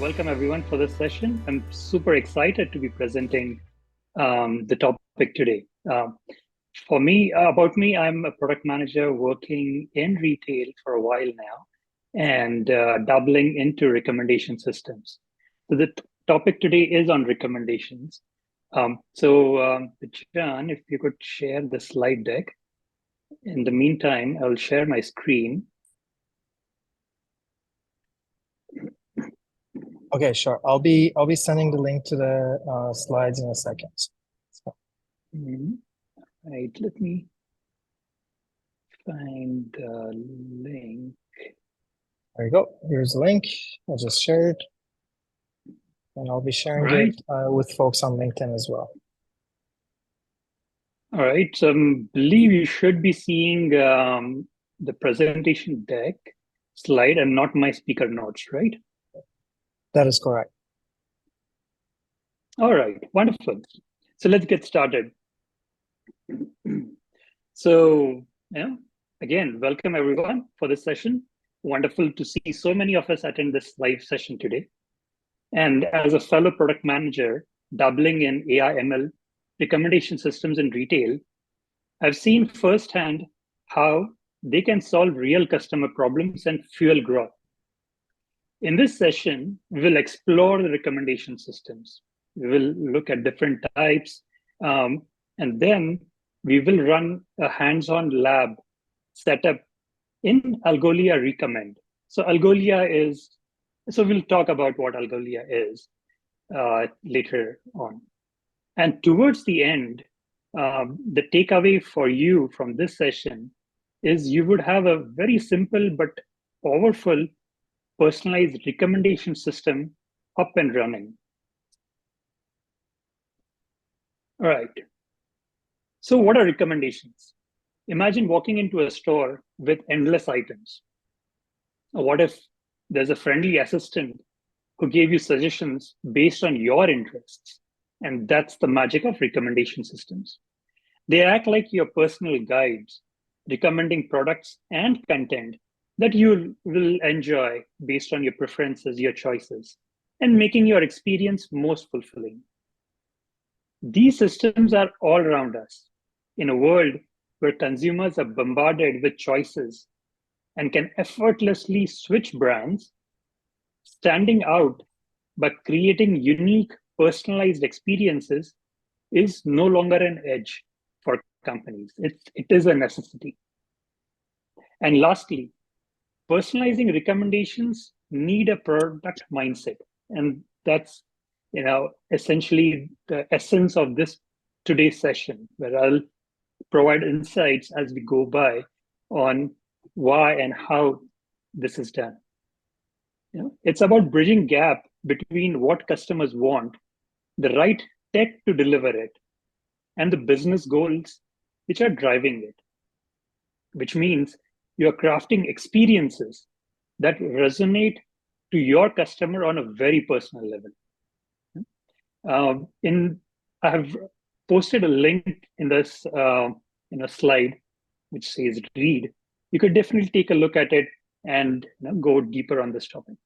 Welcome everyone for this session. I'm super excited to be presenting the topic today. About me, I'm a product manager working in retail for a while now and dabbling into recommendation systems. So the topic today is on recommendations. John, if you could share the slide deck. In the meantime, I'll share my screen. Okay, sure. I'll be sending the link to the slides in a second. So. Right, let me find the link. There you go. Here's the link. I just shared, and I'll be sharing it with folks on LinkedIn as well. All right. So I believe you should be seeing the presentation deck slide and not my speaker notes, right? That is correct. All right. Wonderful. So let's get started. So, again, welcome everyone for this session. Wonderful to see so many of us attend this live session today. And as a fellow product manager, dabbling in AI ML recommendation systems in retail, I've seen firsthand how they can solve real customer problems and fuel growth. In this session, we will explore the recommendation systems. We will look at different types, and then we will run a hands-on lab setup in Algolia Recommend. So we'll talk about what Algolia is later on. And towards the end, the takeaway for you from this session is you would have a very simple but powerful personalized recommendation system up and running. All right. So what are recommendations? Imagine walking into a store with endless items. What if there's a friendly assistant who gave you suggestions based on your interests? And that's the magic of recommendation systems. They act like your personal guides, recommending products and content that you will enjoy based on your preferences, your choices, and making your experience most fulfilling. These systems are all around us in a world where consumers are bombarded with choices and can effortlessly switch brands. Standing out by creating unique, personalized experiences is no longer an edge for companies. It is a necessity. And lastly, personalizing recommendations need a product mindset. And that's essentially the essence of this today's session, where I'll provide insights as we go by on why and how this is done. It's about bridging gap between what customers want, the right tech to deliver it, and the business goals which are driving it, which means you're crafting experiences that resonate to your customer on a very personal level. I have posted a link in this slide which says read. You could definitely take a look at it and go deeper on this topic.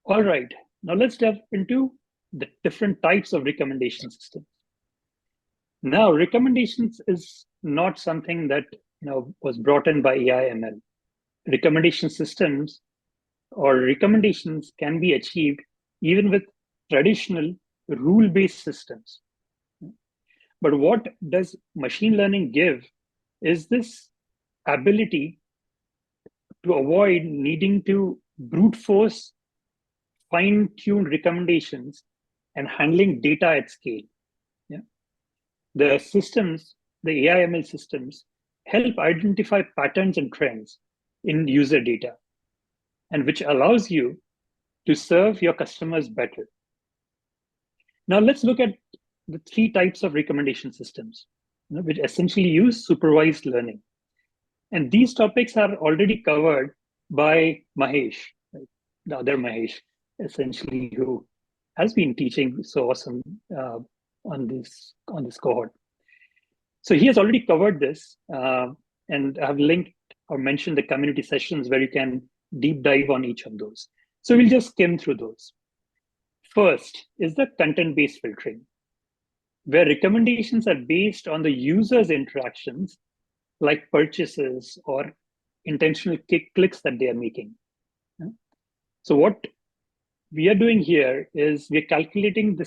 All right, now let's delve into the different types of recommendation systems. Now, recommendations is not something that was brought in by AI ML. Recommendation systems or recommendations can be achieved even with traditional rule-based systems. But what does machine learning give is this ability to avoid needing to brute force fine-tuned recommendations and handling data at scale. The systems, the AI ML systems, help identify patterns and trends in user data, and which allows you to serve your customers better. Now let's look at the three types of recommendation systems, which essentially use supervised learning. And these topics are already covered by Mahesh, the other Mahesh, essentially, who has been teaching so awesome on this cohort. So he has already covered this, and I've linked or mentioned the community sessions where you can deep dive on each of those. So we'll just skim through those. First is the content-based filtering, where recommendations are based on the user's interactions, like purchases or intentional clicks that they are making. So what we are doing here is we're calculating the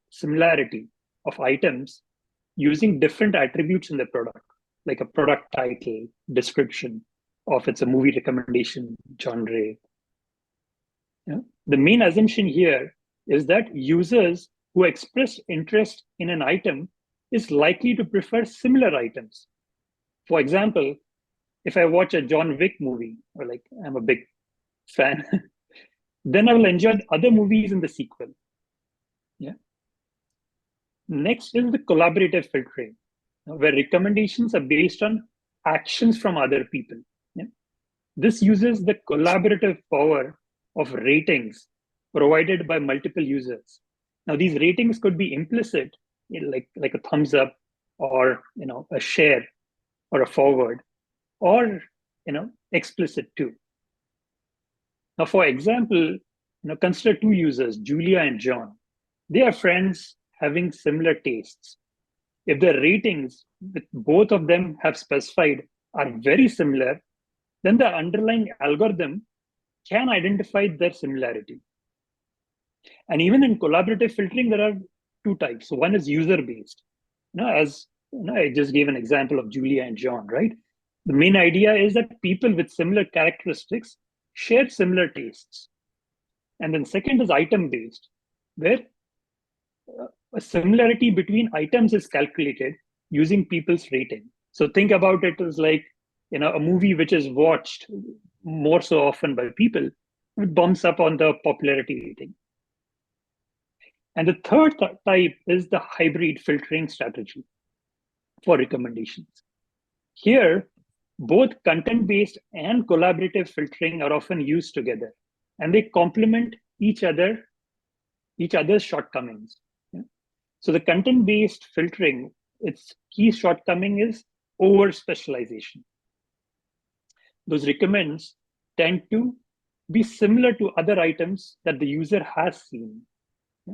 similarity of items using different attributes in the product, like a product title, description, or if it's a movie recommendation, genre. The main assumption here is that users who express interest in an item is likely to prefer similar items. For example, if I watch a John Wick movie, or like I'm a big fan, then I will enjoy other movies in the sequel. Yeah. Next is the collaborative filtering, where recommendations are based on actions from other people. Yeah. This uses the collaborative power of ratings provided by multiple users. Now, these ratings could be implicit, like a thumbs up, or a share, or a forward, or explicit too. Now, for example, consider two users, Julia and John. They are friends having similar tastes. If the ratings with both of them have specified are very similar, then the underlying algorithm can identify their similarity. And even in collaborative filtering, there are two types. So one is user-based. As I just gave an example of Julia and John, right? The main idea is that people with similar characteristics share similar tastes. And then second is item-based, where a similarity between items is calculated using people's rating. So think about it as like, a movie which is watched more so often by people, it bumps up on the popularity rating. And the third type is the hybrid filtering strategy for recommendations. Here, both content-based and collaborative filtering are often used together, and they complement each other's shortcomings. Yeah? So the content-based filtering, its key shortcoming is over-specialization. Those recommends tend to be similar to other items that the user has seen. Yeah?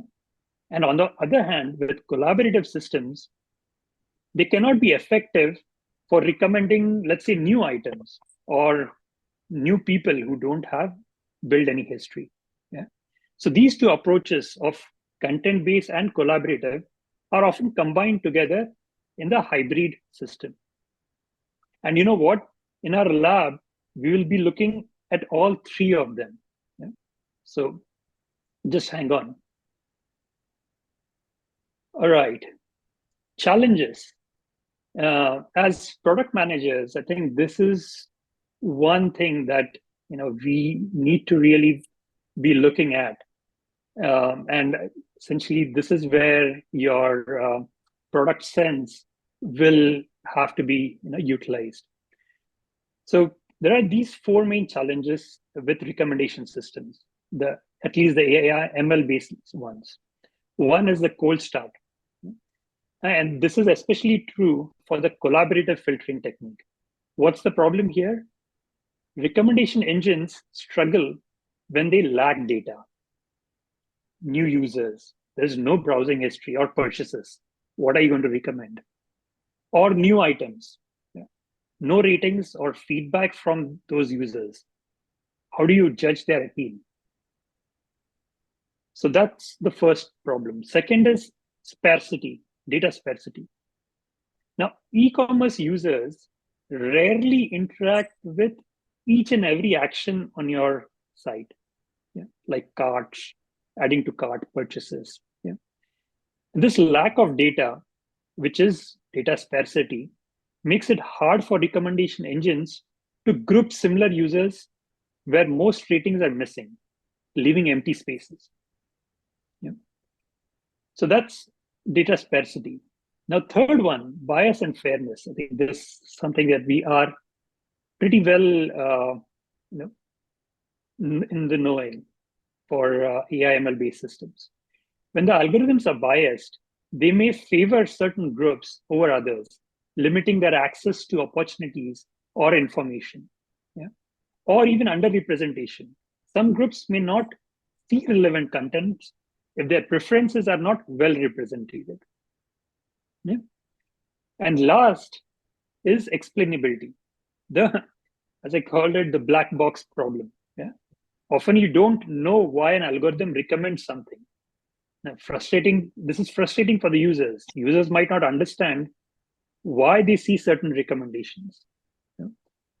And on the other hand, with collaborative systems, they cannot be effective for recommending, let's say, new items or new people who don't have built any history. Yeah. So these two approaches of content-based and collaborative are often combined together in the hybrid system. And you know what? In our lab, we will be looking at all three of them. Yeah? So just hang on. All right. Challenges. As product managers, I think this is one thing that we need to really be looking at, and essentially this is where your product sense will have to be utilized. So there are these four main challenges with recommendation systems, at least the AI ML based ones. One is the cold start. And this is especially true for the collaborative filtering technique. What's the problem here? Recommendation engines struggle when they lack data. New users, there's no browsing history or purchases. What are you going to recommend? Or new items, no ratings or feedback from those users. How do you judge their appeal? So that's the first problem. Second is sparsity. Data sparsity. Now, e-commerce users rarely interact with each and every action on your site, like carts, adding to cart, purchases. This lack of data, which is data sparsity, makes it hard for recommendation engines to group similar users where most ratings are missing, leaving empty spaces. So that's data sparsity. Now, third one, bias and fairness. I think this is something that we are pretty well in the knowing for AI ML based systems. When the algorithms are biased, they may favor certain groups over others, limiting their access to opportunities or information. or even underrepresentation. Some groups may not see relevant content if their preferences are not well represented. Yeah. And last is explainability. As I called it, the black box problem. Yeah. Often you don't know why an algorithm recommends something. Now, this is frustrating for the users. Users might not understand why they see certain recommendations. Yeah.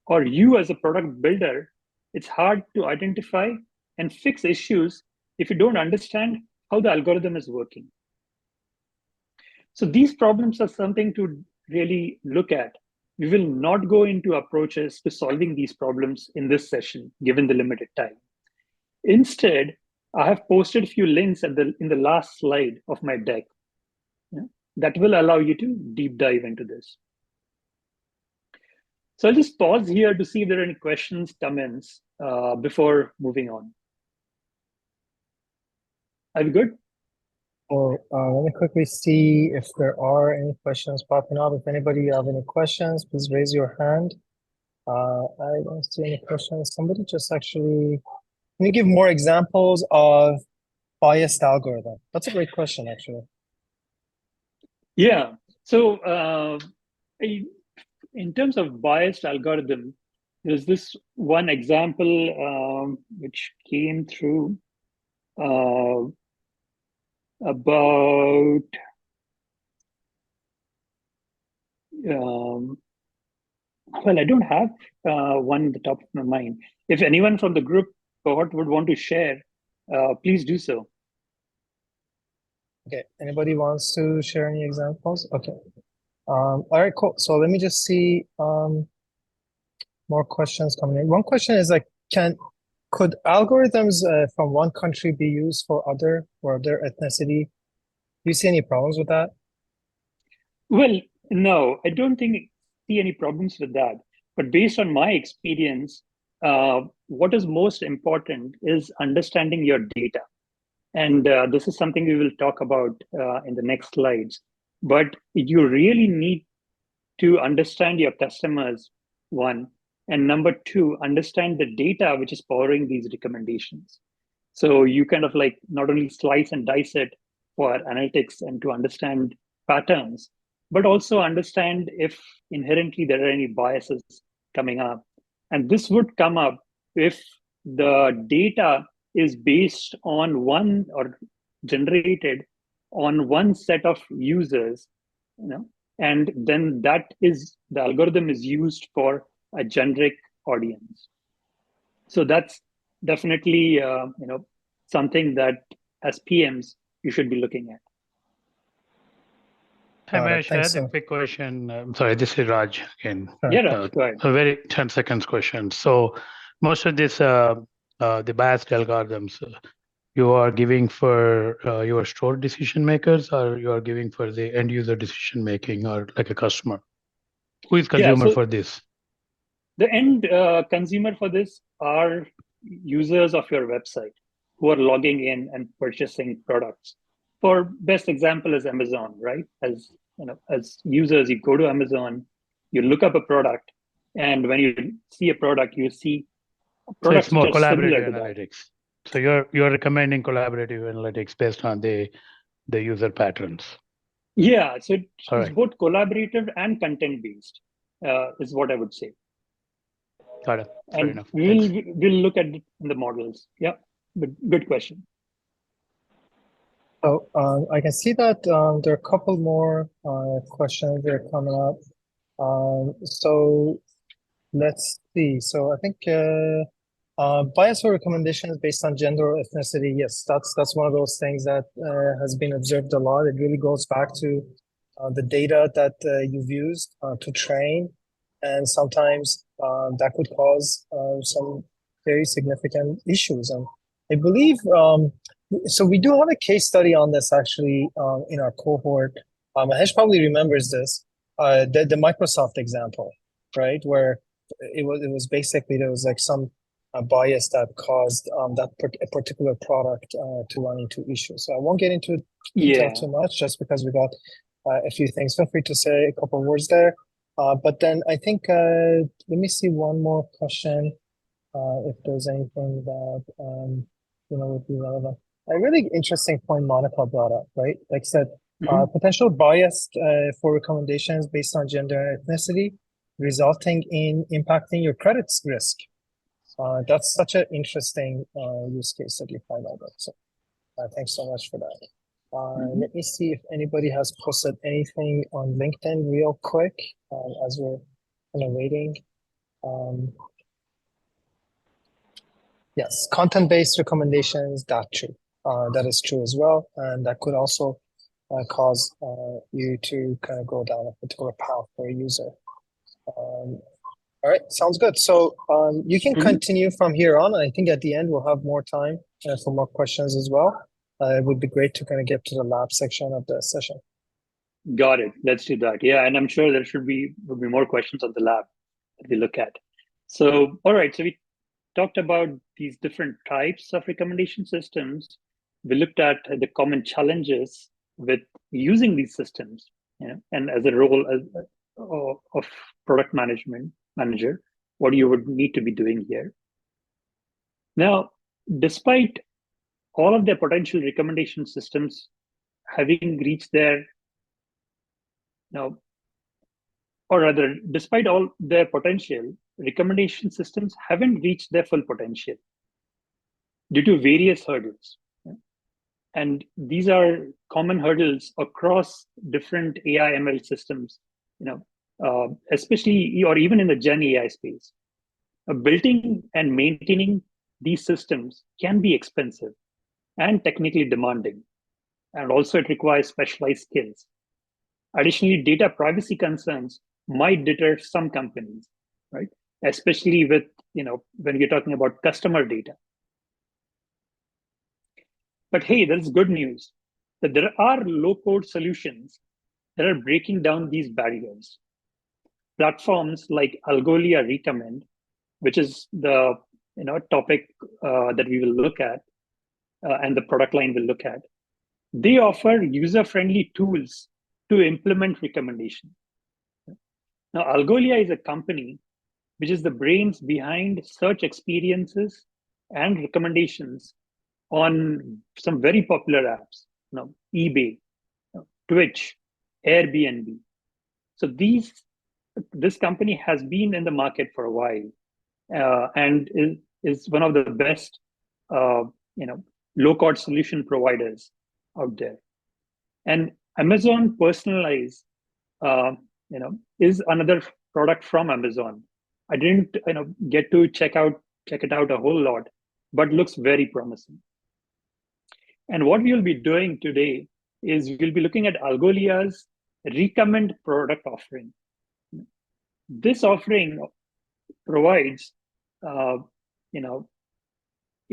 Or you as a product builder, it's hard to identify and fix issues if you don't understand how the algorithm is working. So these problems are something to really look at. We will not go into approaches to solving these problems in this session, given the limited time. Instead, I have posted a few links in the last slide of my deck, yeah, that will allow you to deep dive into this. So I'll just pause here to see if there are any questions, comments before moving on. Are we good? Well, let me quickly see if there are any questions popping up. If anybody have any questions, please raise your hand. I don't see any questions. Somebody just actually, can you give more examples of biased algorithm? That's a great question, actually. Yeah. So in terms of biased algorithm, there's this one example which came through about well, I don't have one at the top of my mind. If anyone from the group cohort would want to share, please do so. Okay, anybody wants to share any examples? Okay. All right, cool. So let me just see more questions coming in. One question is like, could algorithms from one country be used for other ethnicity? Do you see any problems with that? Well, no, I don't see any problems with that. But based on my experience, what is most important is understanding your data. And this is something we will talk about in the next slides. But you really need to understand your customers, one, and number two, understand the data which is powering these recommendations. So you kind of like not only slice and dice it for analytics and to understand patterns, but also understand if inherently there are any biases coming up. And this would come up if the data is based on one or generated on one set of users, and then the algorithm is used for a generic audience. So that's definitely something that as PMs you should be looking at. Hey, Mahesh, I had a quick question. I'm sorry, this is Raj again. Yeah, Raj, go ahead. A very 10 seconds question. So most of this, the biased algorithms, you are giving for your store decision makers, or you are giving for the end user decision making, or like a customer? Who is consumer for this? The end consumer for this are users of your website who are logging in and purchasing products. For best example is Amazon, right? As users, you go to Amazon, you look up a product, and when you see a product, you see products so it's more which are collaborative similar to analytics. That. So you're recommending collaborative analytics based on the user patterns. Yeah, so it's both collaborative and content based, is what I would say. Got it. Fair and enough. We'll look at the models. Yeah, but good question. So I can see that there are a couple more questions that are coming up. So let's see. So I think bias or recommendations based on gender or ethnicity. Yes, that's one of those things that has been observed a lot. It really goes back to the data that you've used to train, and sometimes that could cause some very significant issues. And I believe so. We do have a case study on this actually in our cohort. Mahesh probably remembers this, the Microsoft example, right? Where it was basically there was like some bias that caused that particular product to run into issues. So I won't get into detail too much, just because we got a few things. Feel free to say a couple of words there. But then I think let me see one more question. if there's anything that would be relevant. A really interesting point Monica brought up, right? Like I said, potential bias for recommendations based on gender and ethnicity, resulting in impacting your credit risk. That's such an interesting use case that you highlighted. So thanks so much for that. Let me see if anybody has posted anything on LinkedIn real quick as we're kind of waiting. Yes, content-based recommendations, that's true. That is true as well. And that could also cause you to kind of go down a particular path for a user. All right, sounds good. So you can continue from here on. I think at the end, we'll have more time for more questions as well. It would be great to kind of get to the lab section of the session. Got it. Let's do that. Yeah, and I'm sure there would be more questions on the lab that we look at. So, all right. So we talked about these different types of recommendation systems. We looked at the common challenges with using these systems, and as a role of product manager, what you would need to be doing here. Now, despite all of their potential recommendation systems having reached their or rather, despite all their potential, recommendation systems haven't reached their full potential due to various hurdles. And these are common hurdles across different AI ML systems, especially or even in the Gen AI space. Building and maintaining these systems can be expensive and technically demanding. And also it requires specialized skills. Additionally, data privacy concerns might deter some companies, right? Especially with, when we're talking about customer data. But hey, there's good news that there are low-code solutions that are breaking down these barriers. Platforms like Algolia Recommend, which is the topic that we will look at, and the product line will look at, they offer user-friendly tools to implement recommendation. Now, Algolia is a company which is the brains behind search experiences and recommendations on some very popular apps, eBay, Twitch, Airbnb. So this company has been in the market for a while, and is one of the best, low-code solution providers out there. And Amazon Personalize, is another product from Amazon. I didn't, get to check it out a whole lot, but looks very promising. And what we will be doing today is we'll be looking at Algolia's Recommend product offering. This offering provides,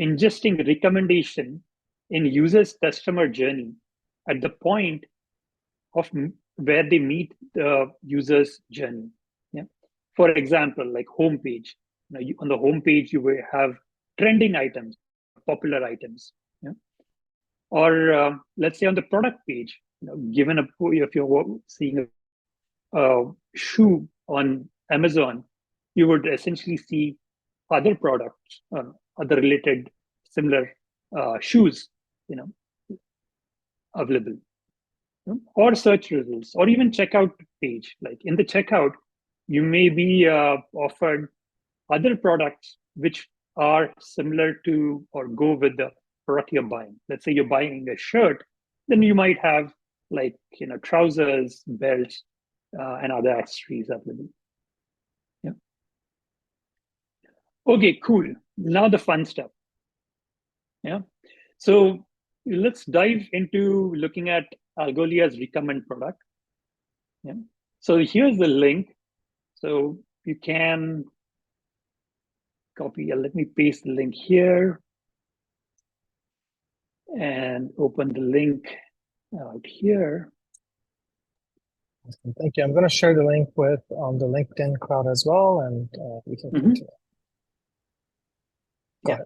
ingesting recommendation in users' customer journey at the point of where they meet the user's journey. For example, like homepage. On the homepage, you will have trending items, popular items. Or let's say on the product page, if you're seeing a shoe on Amazon, you would essentially see other products, other related similar shoes, available. Or search results, or even checkout page. Like in the checkout, you may be offered other products which are similar to or go with the product you're buying. Let's say you're buying a shirt, then you might have trousers, belts, and other accessories available. Yeah. Okay, cool. Now the fun stuff. Yeah. So let's dive into looking at Algolia's Recommend product. Yeah. So here's the link. So you can copy. Let me paste the link here and open the link out here. Thank you. I'm going to share the link with the LinkedIn crowd as well, and we can continue. Yeah.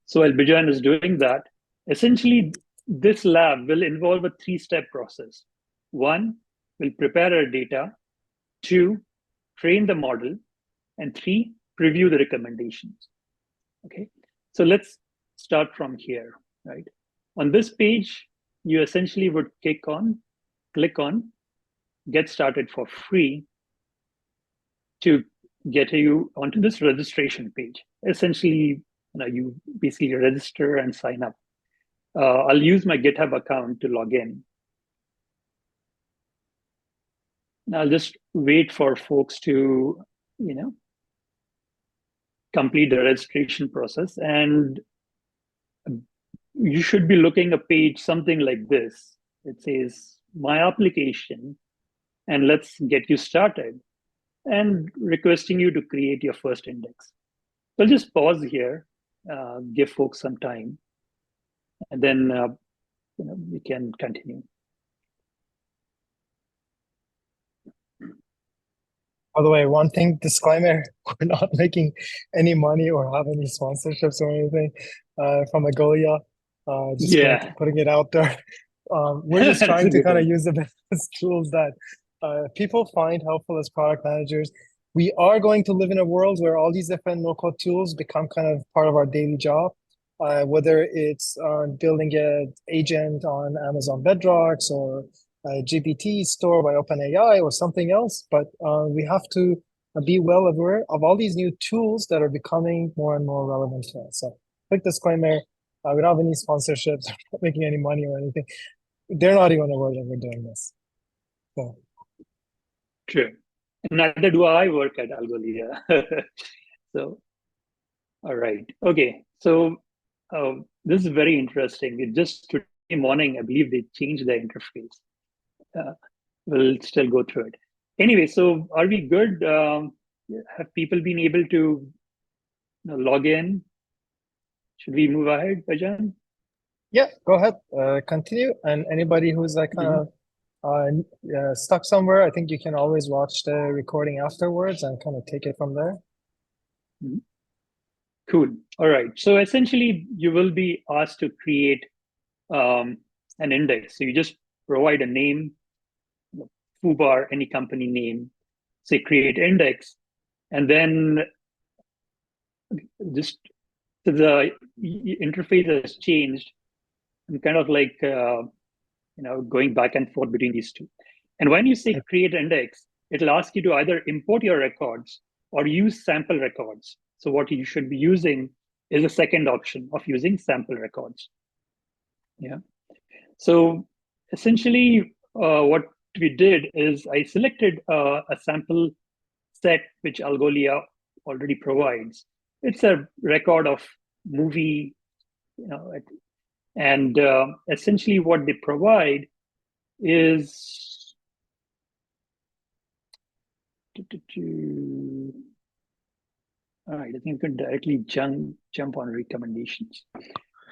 So Albertsons is doing that. Essentially, this lab will involve a 3-step process. 1, we'll prepare our data. 2, train the model. And 3, preview the recommendations. Okay, so let's start from here, right? On this page, you essentially would click on get started for free to get you onto this registration page. Essentially, you basically register and sign up. I'll use my GitHub account to log in. And I'll just wait for folks to, complete the registration process. And you should be looking a page something like this. It says, my application, and let's get you started, and requesting you to create your first index. So I'll just pause here, give folks some time, and then we can continue. By the way, one thing, disclaimer, we're not making any money or have any sponsorships or anything from Algolia. Just putting it out there. We're just trying to kind of use the best tools that people find helpful as product managers. We are going to live in a world where all these different no-code tools become kind of part of our daily job, whether it's building an agent on Amazon Bedrocks or a GPT store by OpenAI or something else. But we have to be well aware of all these new tools that are becoming more and more relevant to us. So quick disclaimer, we don't have any sponsorships, we're not making any money or anything. They're not even aware that we're doing this. So. True. Neither do I work at Algolia. So, all right. Okay. So this is very interesting. It just today morning, I believe they changed the interface. We'll still go through it. Anyway, so are we good? Have people been able to log in? Should we move ahead, Bajan? Yeah, go ahead. Continue. And anybody who's like kind of stuck somewhere, I think you can always watch the recording afterwards and kind of take it from there. Cool. All right. So essentially, you will be asked to create an index. So you just provide a name, foobar, any company name, say create index, and then just the interface has changed. I'm kind of like going back and forth between these two. And when you say create index, it'll ask you to either import your records or use sample records. So what you should be using is a second option of using sample records. Yeah. So essentially, what we did is I selected a sample set which Algolia already provides. It's a record of movie, and essentially what they provide is all right. I think you can directly jump on recommendations.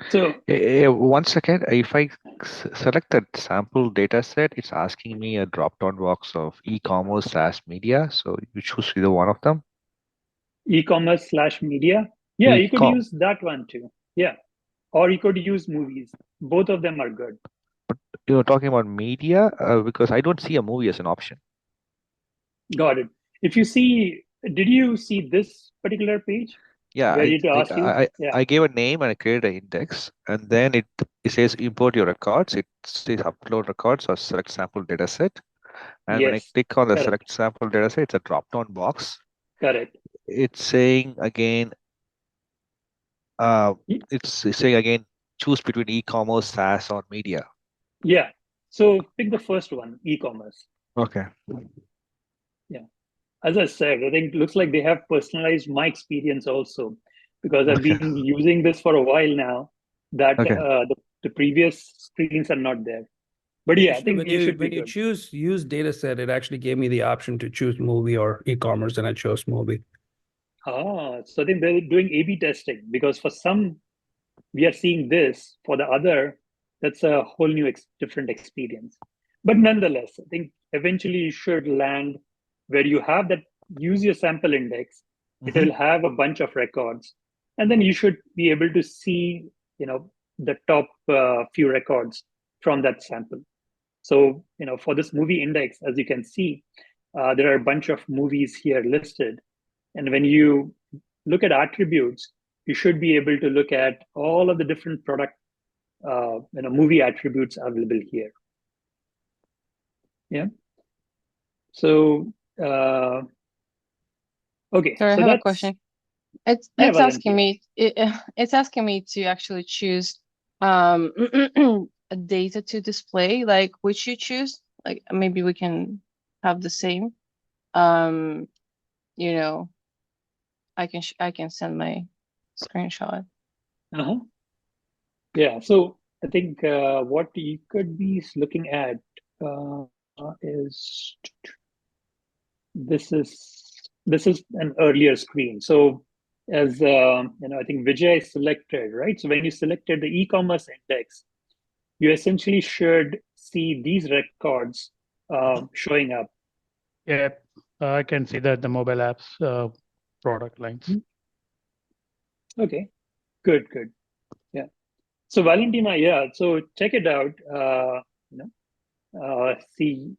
So one second, if I select that sample data set, it's asking me a drop-down box of e-commerce/media. So you choose either one of them. E-commerce/media. Yeah, you could use that one too. Yeah. Or you could use movies. Both of them are good. But you're talking about media because I don't see a movie as an option. Got it. If you see, did you see this particular page? Yeah, I gave a name and I created an index, and then it says import your records. It says upload records or select sample data set. And when I click on the select sample data set, it's a drop-down box. Correct. It's saying again, choose between e-commerce, SaaS, or media. Yeah. So pick the first one, e-commerce. Okay. Yeah. As I said, I think it looks like they have personalized my experience also, because I've been using this for a while now, that the previous screens are not there. But yeah, I think when you choose use data set, it actually gave me the option to choose movie or e-commerce, and I chose movie. So I think they're doing A/B testing, because for some, we are seeing this. For the other, that's a whole new different experience. But nonetheless, I think eventually you should land where you have that, use your sample index. It will have a bunch of records. And then you should be able to see, the top few records from that sample. So, for this movie index, as you can see, there are a bunch of movies here listed. And when you look at attributes, you should be able to look at all of the different product, movie attributes available here. Yeah. So, okay. Sorry, so I have that's, a question. It's asking me it's asking me to actually choose data to display, like which you choose. Like maybe we can have the same. You know, I can send my screenshot. Yeah. So I think what you could be looking at is this is an earlier screen. So as I think Vijay selected, right? So when you selected the e-commerce index, you essentially should see these records showing up. Yeah, I can see that the mobile apps product lines. Okay, good. Yeah. So Valentina, yeah. So check it out. See,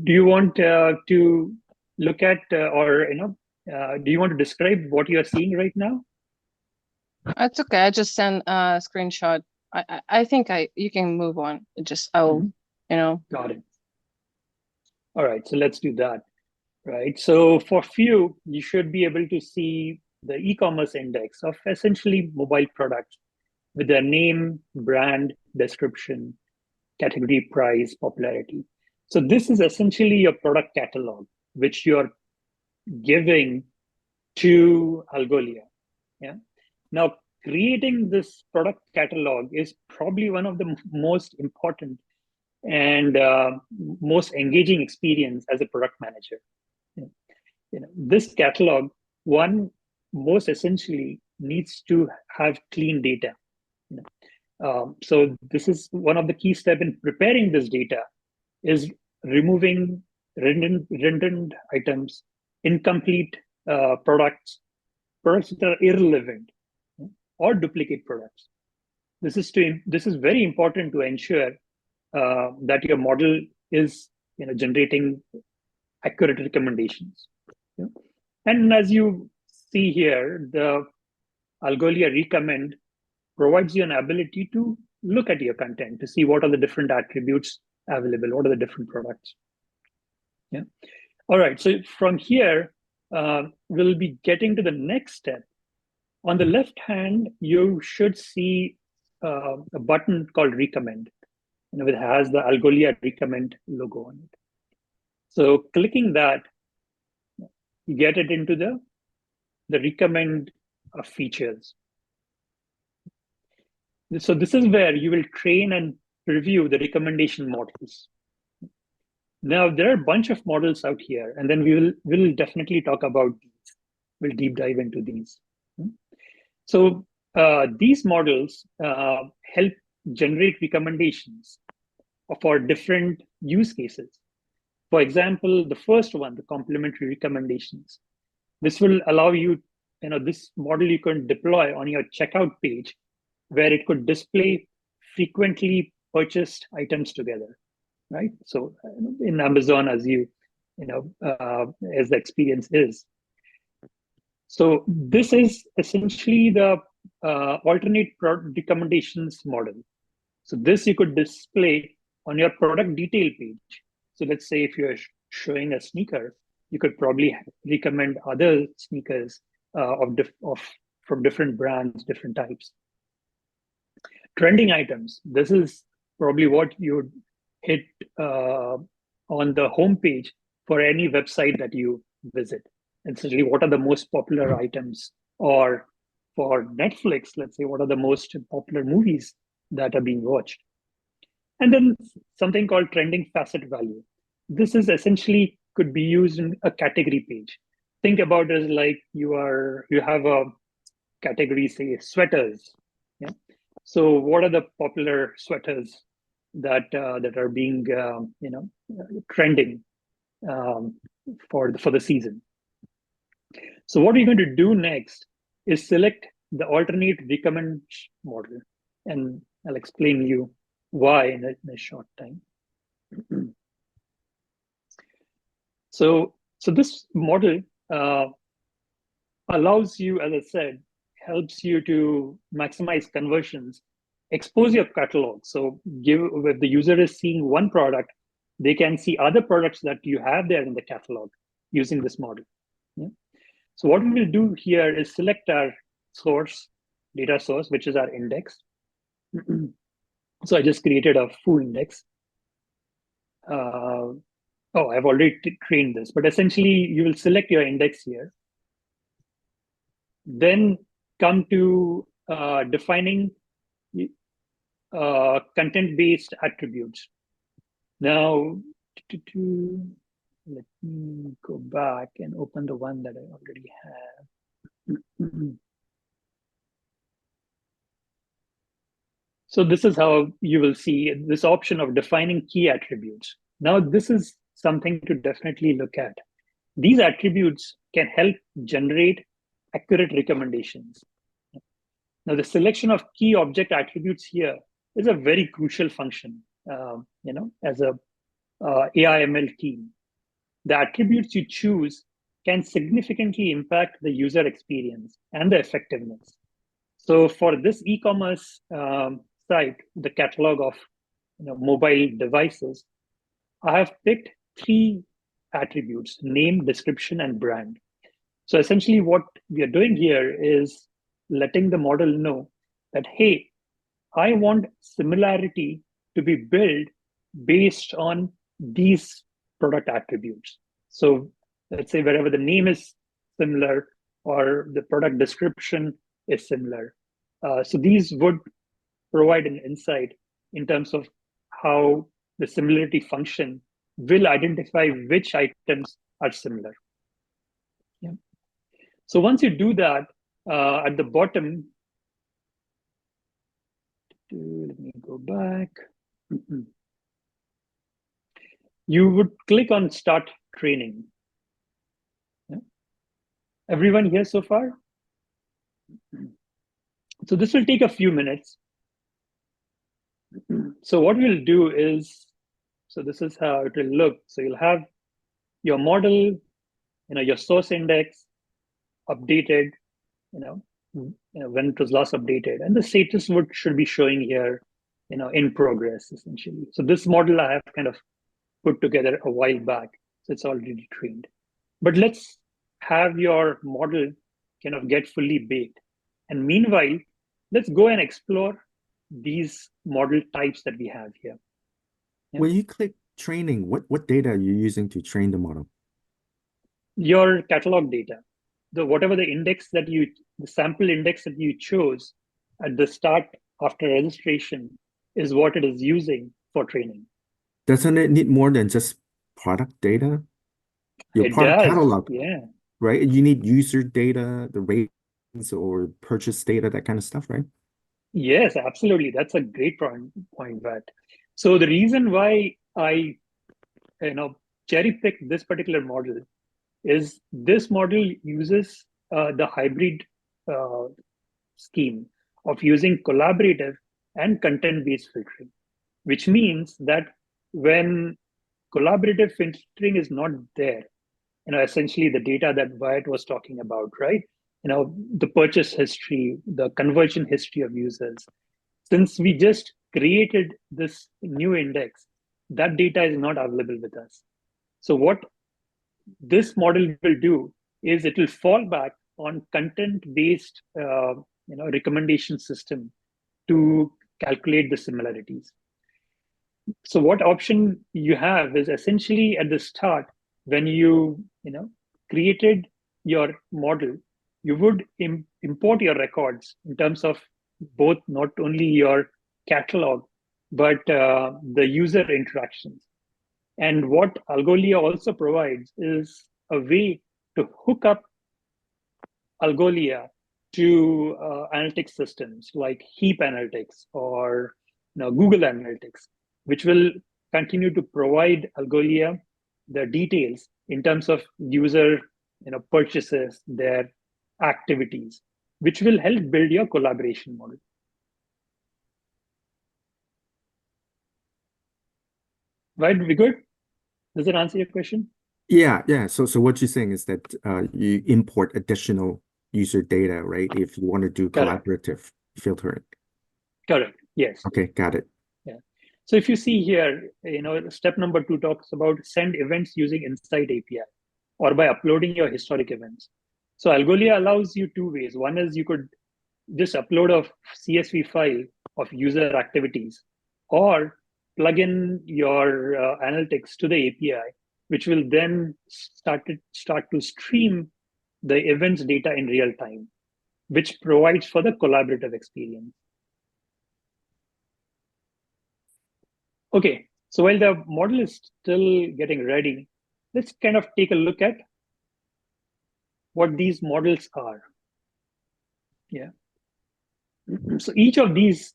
do you want to look at do you want to describe what you are seeing right now? It's okay. I just send a screenshot. I think you can move on. I'll Got it. All right, so let's do that. Right. So for few, you should be able to see the e-commerce index of essentially mobile products with their name, brand, description, category, price, popularity. So this is essentially your product catalog, which you're giving to Algolia. Yeah. Now, creating this product catalog is probably one of the most important and most engaging experience as a product manager. This catalog, one most essentially needs to have clean data. So this is one of the key steps in preparing this data is removing redundant items, incomplete products that are irrelevant, or duplicate products. This is very important to ensure that your model is generating accurate recommendations. And as you see here, the Algolia Recommend provides you an ability to look at your content to see what are the different attributes available, what are the different products. Yeah. All right. So from here, we'll be getting to the next step. On the left hand, you should see a button called Recommend. It has the Algolia Recommend logo on it. So clicking that, you get it into the recommend features. So this is where you will train and review the recommendation models. Now there are a bunch of models out here, and then we'll definitely talk about these. We'll deep dive into these. So these models help generate recommendations for different use cases. For example, the first one, the complementary recommendations. This will allow you, this model you can deploy on your checkout page where it could display frequently purchased items together, right? So in Amazon, as as the experience is. So this is essentially the alternate product recommendations model. So this you could display on your product detail page. So let's say if you're showing a sneaker, you could probably recommend other sneakers from different brands, different types. Trending items. This is probably what you would hit on the homepage for any website that you visit. Essentially, what are the most popular items? Or for Netflix, let's say, what are the most popular movies that are being watched? And then something called trending facet value. This is essentially could be used in a category page. Think about it as like you have a category, say sweaters. Yeah. So what are the popular sweaters that are being trending for the season? So what you're going to do next is select the alternate recommend model, and I'll explain you why in a short time. So this model allows you, as I said, helps you to maximize conversions, expose your catalog. So if the user is seeing one product, they can see other products that you have there in the catalog using this model. Yeah? So what we will do here is select our source, data source, which is our index. So I just created a full index. I've already trained this, but essentially you will select your index here. Then come to defining content-based attributes. Now, let me go back and open the one that I already have. So this is how you will see this option of defining key attributes. Now, this is something to definitely look at. These attributes can help generate accurate recommendations. Now, the selection of key object attributes here is a very crucial function, as a AI/ML team. The attributes you choose can significantly impact the user experience and the effectiveness. So for this e-commerce site, the catalog of mobile devices, I have picked 3 attributes: name, description, and brand. So essentially what we are doing here is letting the model know that, hey, I want similarity to be built based on these product attributes. So let's say wherever the name is similar or the product description is similar. So these would provide an insight in terms of how the similarity function will identify which items are similar. Yeah. So once you do that, at the bottom, let me go back. You would click on Start Training. Yeah. Everyone here so far? So this will take a few minutes. So what we'll do is, so this is how it will look. So you'll have your model, your source index updated, when it was last updated, and the status should be showing here, in progress essentially. So this model I have kind of put together a while back, so it's already trained. But let's have your model kind of get fully baked. And meanwhile, let's go and explore these model types that we have here. Yeah. When you click training, what data are you using to train the model? Your catalog data. Whatever the index that the sample index that you chose at the start after registration is what it is using for training. Doesn't it need more than just product data? Your product catalog, yeah. Right? You need user data, the ratings or purchase data, that kind of stuff, right? Yes, absolutely. That's a great point, Pat. So the reason why I cherry-picked this particular model is this model uses the hybrid scheme of using collaborative and content-based filtering, which means that when collaborative filtering is not there, essentially the data that Wyatt was talking about, right? The purchase history, the conversion history of users. Since we just created this new index, that data is not available with us. So what this model will do is it will fall back on content-based recommendation system to calculate the similarities. So what option you have is essentially at the start, when you created your model, you would import your records in terms of both not only your catalog, but the user interactions. And what Algolia also provides is a way to hook up Algolia to analytics systems like Heap Analytics or Google Analytics, which will continue to provide Algolia the details in terms of user purchases, their activities, which will help build your collaboration model. Right, we good? Does that answer your question? Yeah. So what you're saying is that you import additional user data, right? If you want to do collaborative filtering. Correct. Yes. Okay, got it. Yeah. So if you see here, step number 2 talks about send events using Insight API or by uploading your historic events. So Algolia allows you 2 ways. One is you could just upload a CSV file of user activities or plug in your analytics to the API, which will then start to stream the events data in real time, which provides for the collaborative experience. Okay, so while the model is still getting ready, let's kind of take a look at what these models are. Yeah. So each of these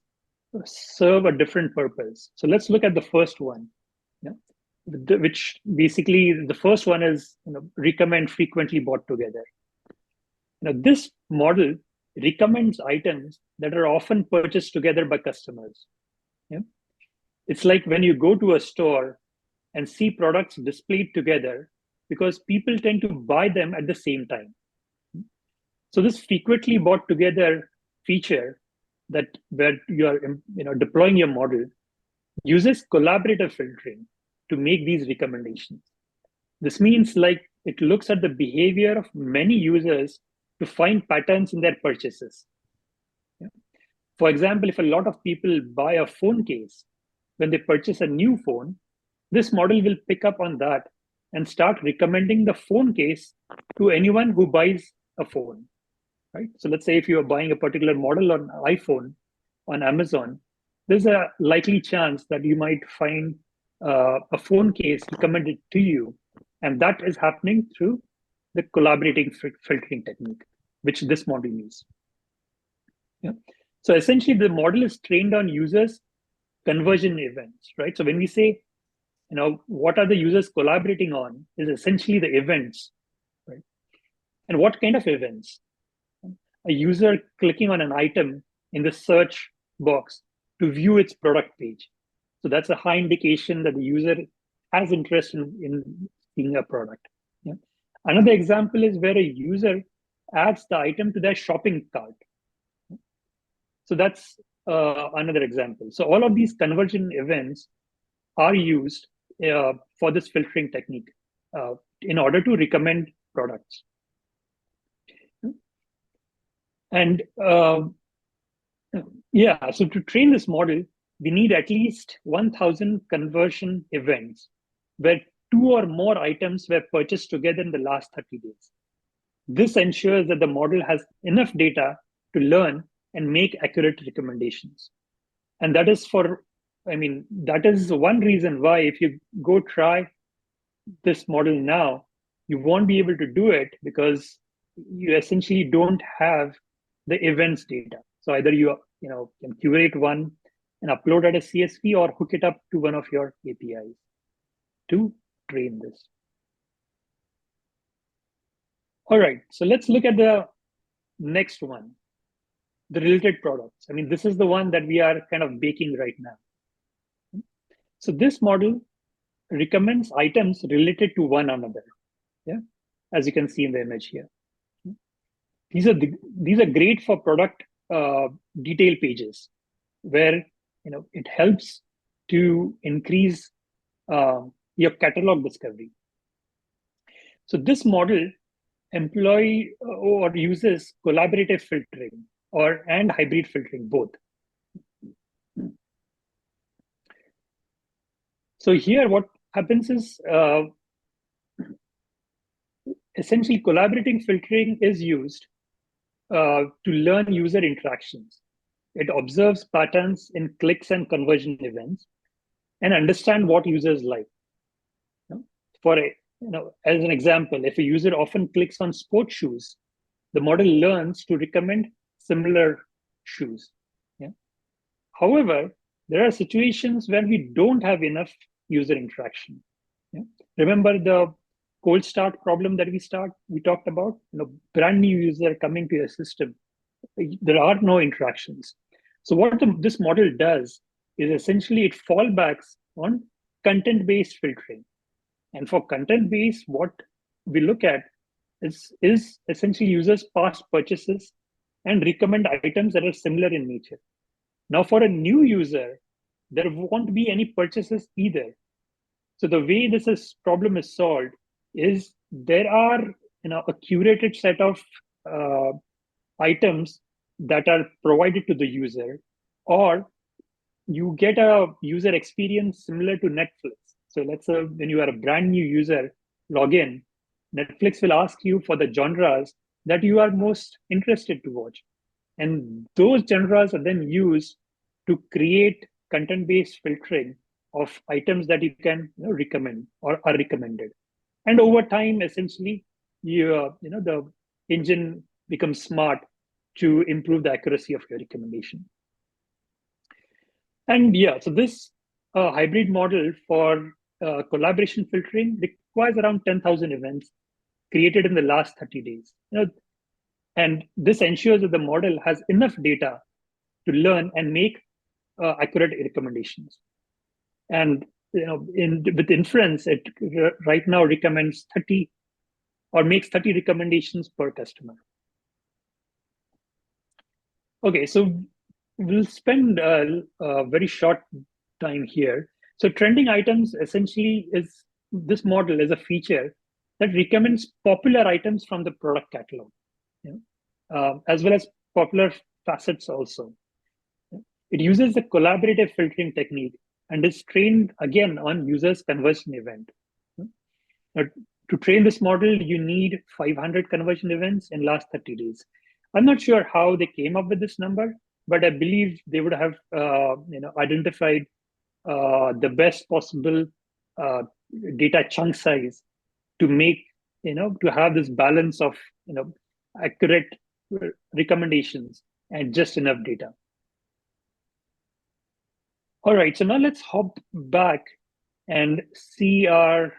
serve a different purpose. So let's look at the first one, which basically the first one is recommend frequently bought together. This model recommends items that are often purchased together by customers. Yeah? It's like when you go to a store and see products displayed together because people tend to buy them at the same time. So this frequently bought together feature that where you are deploying your model uses collaborative filtering to make these recommendations. This means like it looks at the behavior of many users to find patterns in their purchases. Yeah. For example, if a lot of people buy a phone case, when they purchase a new phone, this model will pick up on that and start recommending the phone case to anyone who buys a phone. Right? So let's say if you are buying a particular model on iPhone on Amazon, there's a likely chance that you might find a phone case recommended to you. And that is happening through the collaborating filtering technique, which this model uses. Yeah. So essentially, the model is trained on users' conversion events, right? So when we say, what are the users collaborating on is essentially the events, right? And what kind of events? A user clicking on an item in the search box to view its product page. So that's a high indication that the user has interest in seeing a product. Yeah. Another example is where a user adds the item to their shopping cart. So that's another example. So all of these conversion events are used for this filtering technique in order to recommend products. And yeah, so to train this model, we need at least 1,000 conversion events where 2 or more items were purchased together in the last 30 days. This ensures that the model has enough data to learn and make accurate recommendations. And that is that is one reason why if you go try this model now, you won't be able to do it because you essentially don't have the events data. So either you can curate one and upload at a CSV or hook it up to one of your APIs to train this. All right, so let's look at the next one, the related products. This is the one that we are kind of baking right now. So this model recommends items related to one another. Yeah, as you can see in the image here. These are great for product detail pages, where it helps to increase your catalog discovery. So this model employ or uses collaborative filtering and hybrid filtering both. So here what happens is essentially collaborating filtering is used to learn user interactions. It observes patterns in clicks and conversion events and understand what users like. As an example, if a user often clicks on sports shoes, the model learns to recommend similar shoes. Yeah. However, there are situations where we don't have enough user interaction. Yeah. Remember the cold start problem that we talked about? Brand new user coming to your system, there are no interactions. So what this model does is essentially it fallbacks on content-based filtering. And for content-based, what we look at is essentially users' past purchases and recommend items that are similar in nature. Now, for a new user, there won't be any purchases either. So the way problem is solved is there are a curated set of items that are provided to the user, or you get a user experience similar to Netflix. So let's say when you are a brand new user, log in, Netflix will ask you for the genres that you are most interested to watch. And those genres are then used to create content-based filtering of items that you can recommend or are recommended. And over time, essentially, the engine becomes smart to improve the accuracy of your recommendation. And yeah, so this hybrid model for collaboration filtering requires around 10,000 events created in the last 30 days. And this ensures that the model has enough data to learn and make accurate recommendations. And with inference, it right now recommends 30 or makes 30 recommendations per customer. Okay, so we'll spend a very short time here. So trending items essentially this model is a feature that recommends popular items from the product catalog, as well as popular facets also. It uses the collaborative filtering technique and is trained again on users' conversion event. Now, to train this model, you need 500 conversion events in last 30 days. I'm not sure how they came up with this number, but I believe they would have identified the best possible data chunk size to make to have this balance of accurate recommendations and just enough data. All right, so now let's hop back and see our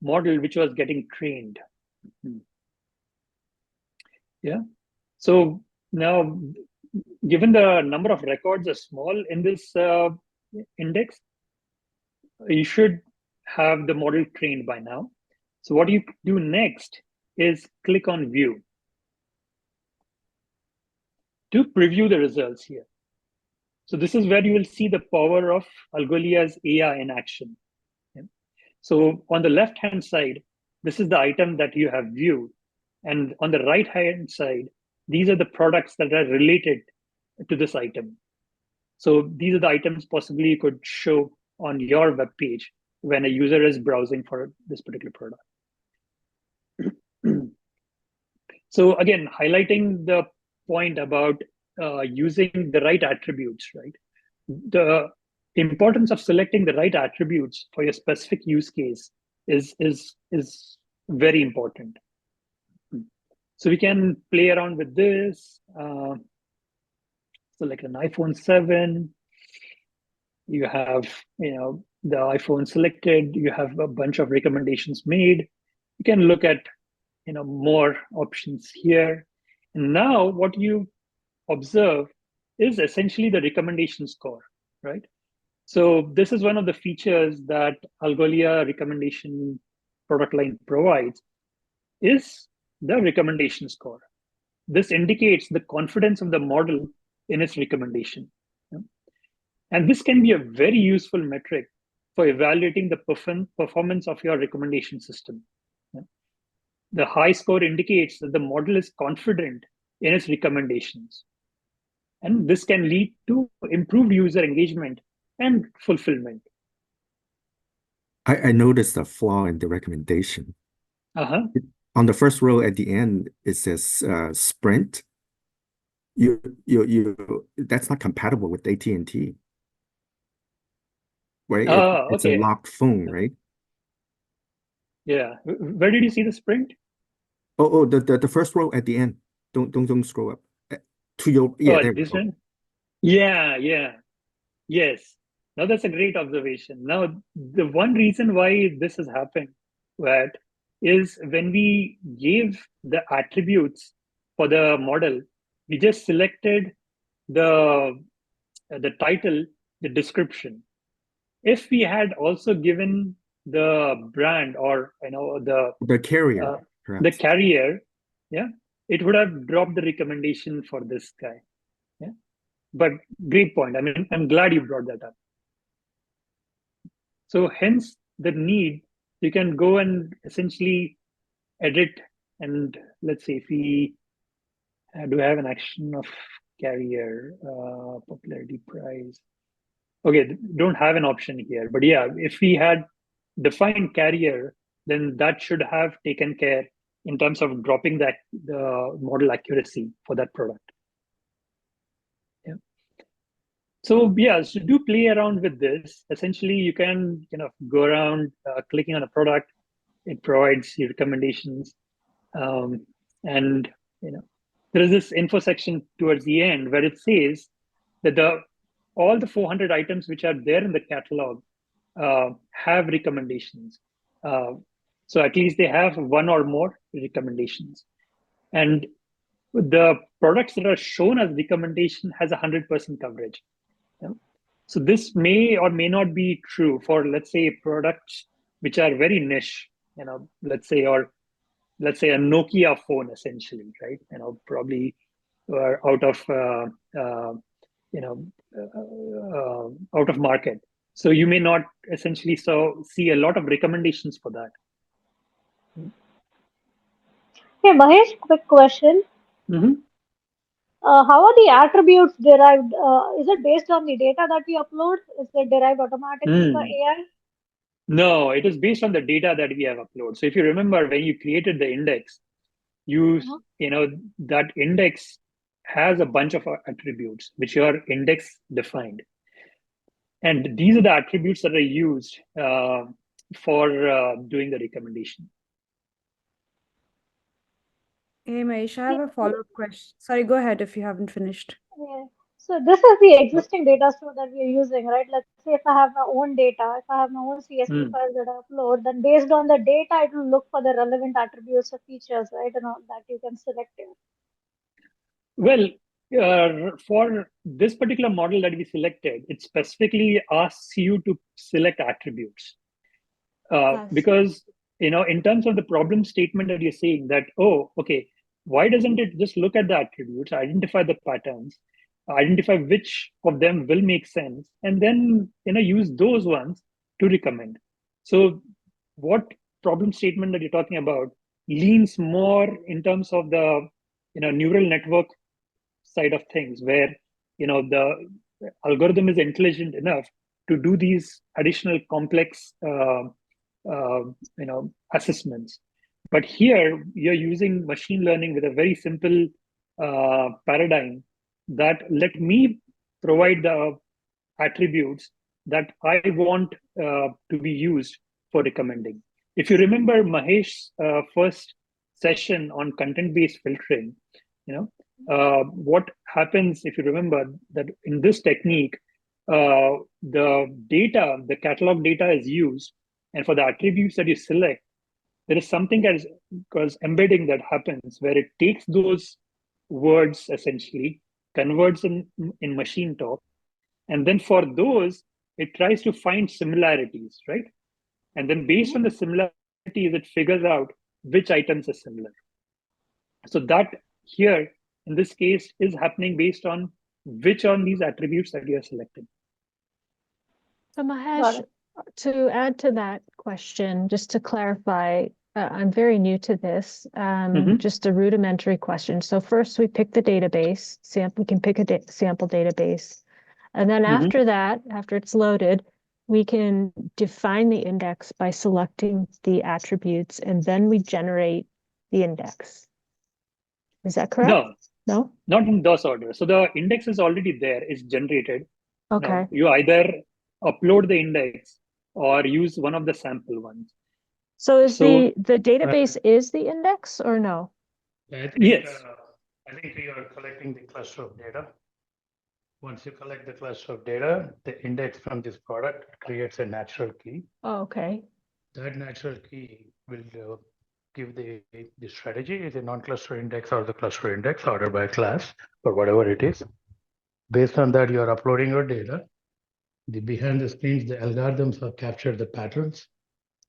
model which was getting trained. Yeah, so now given the number of records are small in this index, you should have the model trained by now. So what you do next is click on view to preview the results here. So this is where you will see the power of Algolia's AI in action. So on the left-hand side, this is the item that you have viewed. And on the right-hand side, these are the products that are related to this item. So these are the items possibly you could show on your web page when a user is browsing for this particular product. So again, highlighting the point about using the right attributes, right? The importance of selecting the right attributes for your specific use case is very important. So we can play around with this. So like an iPhone 7, you have the iPhone selected, you have a bunch of recommendations made. You can look at more options here. And now what you observe is essentially the recommendation score, right? So this is one of the features that Algolia recommendation product line provides, is the recommendation score. This indicates the confidence of the model in its recommendation. And this can be a very useful metric for evaluating the performance of your recommendation system. The high score indicates that the model is confident in its recommendations. And this can lead to improved user engagement and fulfillment. I noticed a flaw in the recommendation. On the first row at the end, it says Sprint. That's not compatible with AT&T, right? It's a locked phone, right? Yeah. Where did you see the Sprint? The first row at the end. Don't scroll up. To your there this one? Yeah. Yes. Now that's a great observation. Now the one reason why this has happened, right, is when we gave the attributes for the model, we just selected the title, the description. If we had also given the brand or the carrier, the carrier, yeah, it would have dropped the recommendation for this guy. Yeah, but great point. I mean, I'm glad you brought that up. So hence the need, you can go and essentially edit, and let's say if we do have an action of carrier popularity price. Okay, don't have an option here, but yeah, if we had defined carrier, then that should have taken care in terms of dropping the model accuracy for that product. Yeah. So yeah, so do play around with this. Essentially, you can go around clicking on a product. It provides you recommendations, and there is this info section towards the end where it says that all the 400 items which are there in the catalog have recommendations. So at least they have one or more recommendations. And the products that are shown as recommendation has 100% coverage. Yeah? So this may or may not be true for, let's say, products which are very niche, let's say a Nokia phone, essentially, right? Probably out of out of market. So you may not essentially see a lot of recommendations for that. Hey, Mahesh, quick question. Mm-hmm. How are the attributes derived? Is it based on the data that we upload? Is it derived automatically by AI? No, it is based on the data that we have uploaded. So if you remember when you created the index, that index has a bunch of attributes which are index defined. And these are the attributes that are used for doing the recommendation. Hey, Mahesh, I have a follow-up question. Sorry, go ahead if you haven't finished. Yeah. So this is the existing data store that we are using, right? Let's say if I have my own data, if I have my own CSV files that I upload, then based on the data, it will look for the relevant attributes or features, right? And all that you can select here. Well, for this particular model that we selected, it specifically asks you to select attributes. Because, in terms of the problem statement that you're saying that, oh, okay, why doesn't it just look at the attributes, identify the patterns, identify which of them will make sense, and then, use those ones to recommend. So what problem statement that you're talking about leans more in terms of the, neural network side of things, where the algorithm is intelligent enough to do these additional complex assessments. But here you're using machine learning with a very simple paradigm that let me provide the attributes that I want to be used for recommending. If you remember Mahesh's first session on content-based filtering, what happens, if you remember, that in this technique, the catalog data is used, and for the attributes that you select, there is something that is because embedding that happens where it takes those words, essentially converts in machine talk, and then for those it tries to find similarities, right? And then based on the similarities, it figures out which items are similar. So that here in this case is happening based on which on these attributes that you are selecting. So Mahesh, to add to that question, just to clarify, I'm very new to this, just a rudimentary question. So first we pick the database, we can pick a sample database. And then after that, after it's loaded, we can define the index by selecting the attributes, and then we generate the index. Is that correct? No, not in those orders. So the index is already there, it's generated. Okay. Now, you either upload the index or use one of the sample ones. So is the database is the index or no? Yes. I think we are collecting the cluster of data. Once you collect the cluster of data, the index from this product creates a natural key. Oh, okay. That natural key will give the strategy is a non-cluster index or the cluster index ordered by class or whatever it is. Based on that, you are uploading your data. Behind the scenes, the algorithms have captured the patterns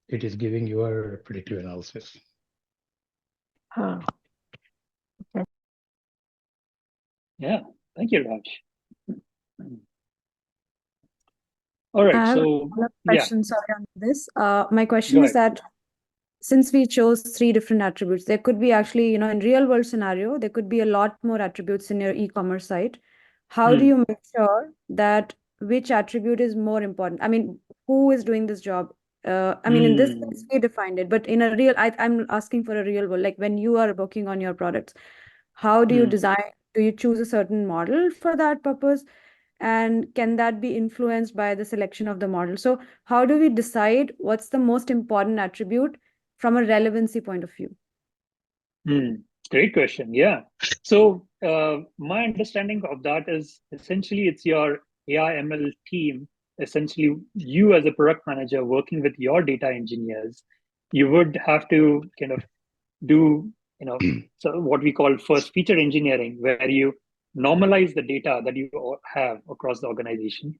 it is giving your predictive analysis. Huh. Yeah, thank you, Raj. All right, I have so a question, sorry, on this. My question Go is ahead. that since we chose 3 different attributes, there could be actually, in real world scenario, there could be a lot more attributes in your e-commerce site. How do you make sure that which attribute is more important? I mean, who is doing this job? I mean, in this case, we defined it, but in a real, I'm asking for a real world, like when you are working on your products, how do you design? Do you choose a certain model for that purpose? And can that be influenced by the selection of the model? So how do we decide what's the most important attribute from a relevancy point of view? Great question. Yeah. So my understanding of that is essentially it's your AI ML team. Essentially, you as a product manager working with your data engineers, you would have to kind of do so what we call first feature engineering, where you normalize the data that you have across the organization.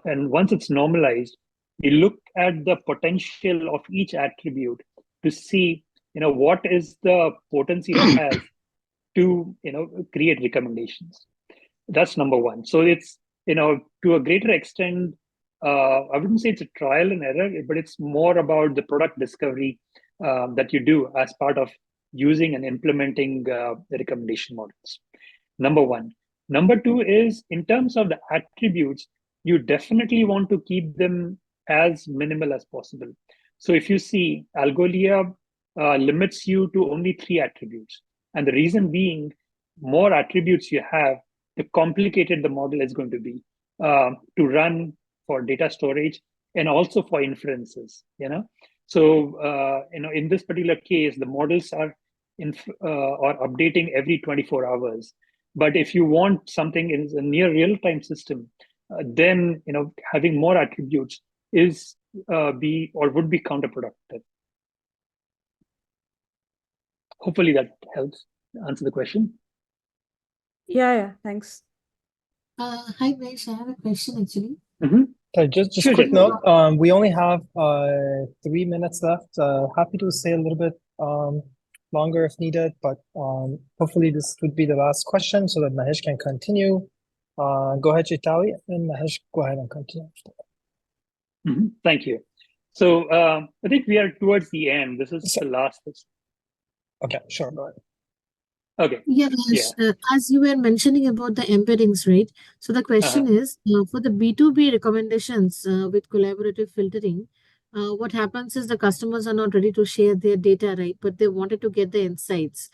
And once it's normalized, you look at the potential of each attribute to see what is the potency it has to create recommendations. That's number one. So it's to a greater extent, I wouldn't say it's a trial and error, but it's more about the product discovery that you do as part of using and implementing the recommendation models. Number one. Number two is in terms of the attributes, you definitely want to keep them as minimal as possible. So if you see, Algolia limits you to only 3 attributes. And the reason being, more attributes you have, the complicated the model is going to be to run for data storage and also for inferences. So in this particular case, the models are updating every 24 hours. But if you want something in a near real-time system, then having more attributes is would be counterproductive. Hopefully that helps answer the question. Yeah, thanks. Hi, Mahesh. I have a question actually. Just a quick note. We only have 3 minutes left. Happy to stay a little bit longer if needed, but hopefully this would be the last question so that Mahesh can continue. Go ahead, Chitali, and Mahesh, go ahead and continue. Thank you. So I think we are towards the end. This is the last. Okay, sure. Go ahead. Okay. Yeah, as you were mentioning about the embeddings, right? So the question is, for the B2B recommendations with collaborative filtering, what happens is the customers are not ready to share their data, right? But they wanted to get the insights.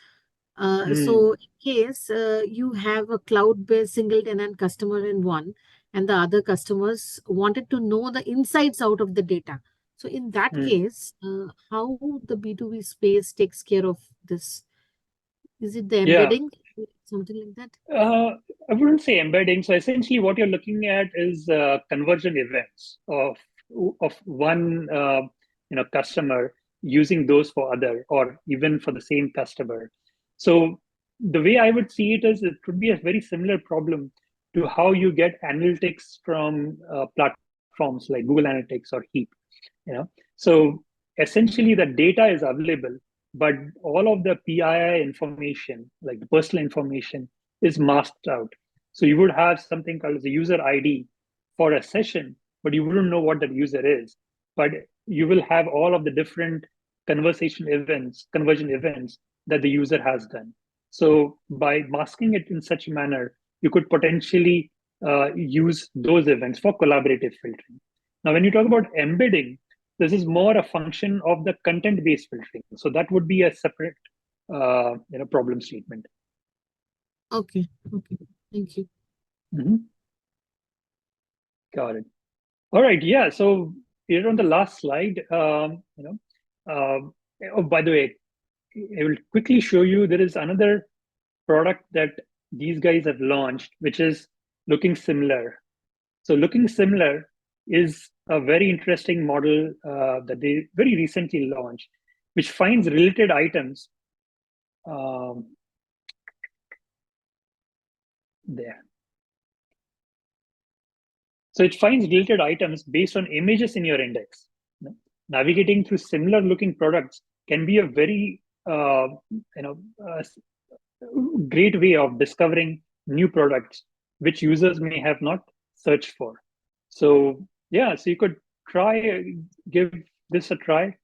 So in case you have a cloud-based single tenant customer in one, and the other customers wanted to know the insights out of the data. So in that case, how the B2B space takes care of this? Is it the embedding? Something like that? I wouldn't say embedding. So essentially what you're looking at is conversion events of one customer using those for other, or even for the same customer. So the way I would see it is it would be a very similar problem to how you get analytics from platforms like Google Analytics or Heap. So essentially the data is available, but all of the PII information, like the personal information, is masked out. So you would have something called the user ID for a session, but you wouldn't know what that user is. But you will have all of the different conversion events that the user has done. So by masking it in such a manner, you could potentially use those events for collaborative filtering. Now, when you talk about embedding, this is more a function of the content-based filtering. So that would be a separate problem statement. Okay. Thank you. Got it. All right. Yeah. So here on the last slide, oh, by the way, I will quickly show you there is another product that these guys have launched, which is looking similar. So looking similar is a very interesting model that they very recently launched, which finds related items there. So it finds related items based on images in your index. navigating through similar looking products can be a very great way of discovering new products which users may have not searched for. So yeah, so you could give this a try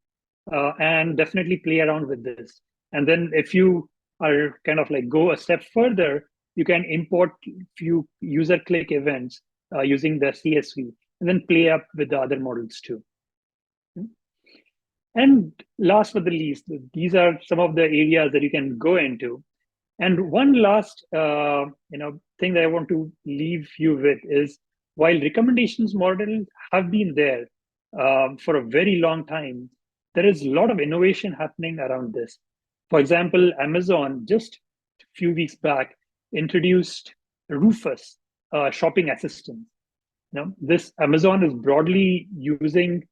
and definitely play around with this. And then if you are kind of like go a step further, you can import few user click events using the CSV and then play up with the other models too. And last but the least, these are some of the areas that you can go into. And one last thing that I want to leave you with is, while recommendations models have been there for a very long time, there is a lot of innovation happening around this. For example, Amazon just a few weeks back introduced Rufus, shopping assistant. This Amazon is broadly using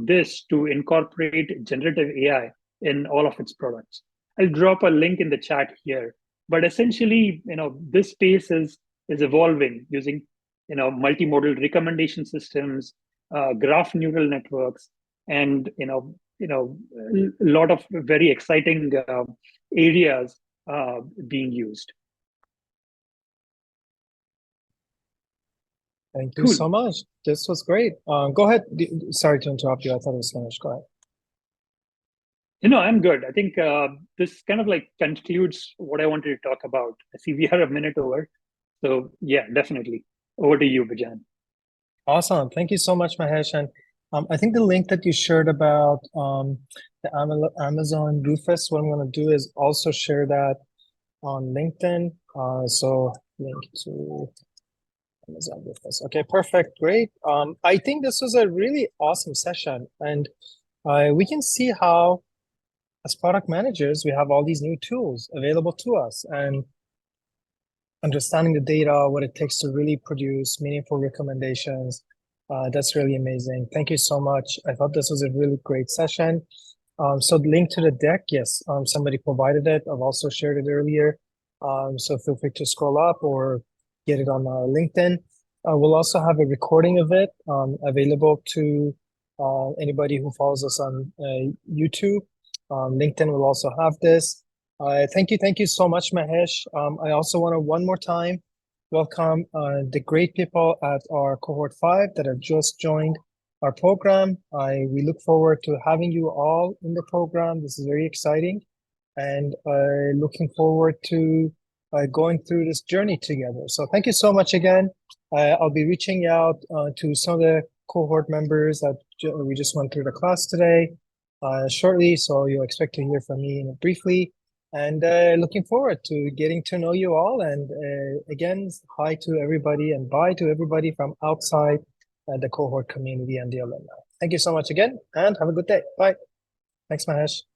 this to incorporate generative AI in all of its products. I'll drop a link in the chat here, but essentially, this space is evolving using, multimodal recommendation systems, graph neural networks, and a lot of very exciting areas being used. Thank you so much. This was great. Go ahead. Sorry to interrupt you. I thought it was finished. Go ahead. I'm good. I think this kind of like concludes what I wanted to talk about. I see we are a minute over. So yeah, definitely. Over to you, Bijan. Awesome. Thank you so much, Mahesh. And I think the link that you shared about the Amazon Rufus, what I'm going to do is also share that on LinkedIn. So link to Amazon Rufus. Okay, perfect. Great. I think this was a really awesome session. And we can see how, as product managers, we have all these new tools available to us, and understanding the data, what it takes to really produce meaningful recommendations. That's really amazing. Thank you so much. I thought this was a really great session. So the link to the deck, yes, somebody provided it. I've also shared it earlier. So feel free to scroll up or get it on LinkedIn. We'll also have a recording of it available to anybody who follows us on YouTube. LinkedIn will also have this. Thank you so much, Mahesh. I also want to one more time welcome the great people at our cohort 5 that have just joined our program. We look forward to having you all in the program. This is very exciting, and looking forward to going through this journey together. So thank you so much again. I'll be reaching out to some of the cohort members that we just went through the class today shortly, so you'll expect to hear from me briefly. And looking forward to getting to know you all. And again, hi to everybody and bye to everybody from outside the cohort community and the alumni. Thank you so much again, and have a good day. Bye. Thanks, Mahesh.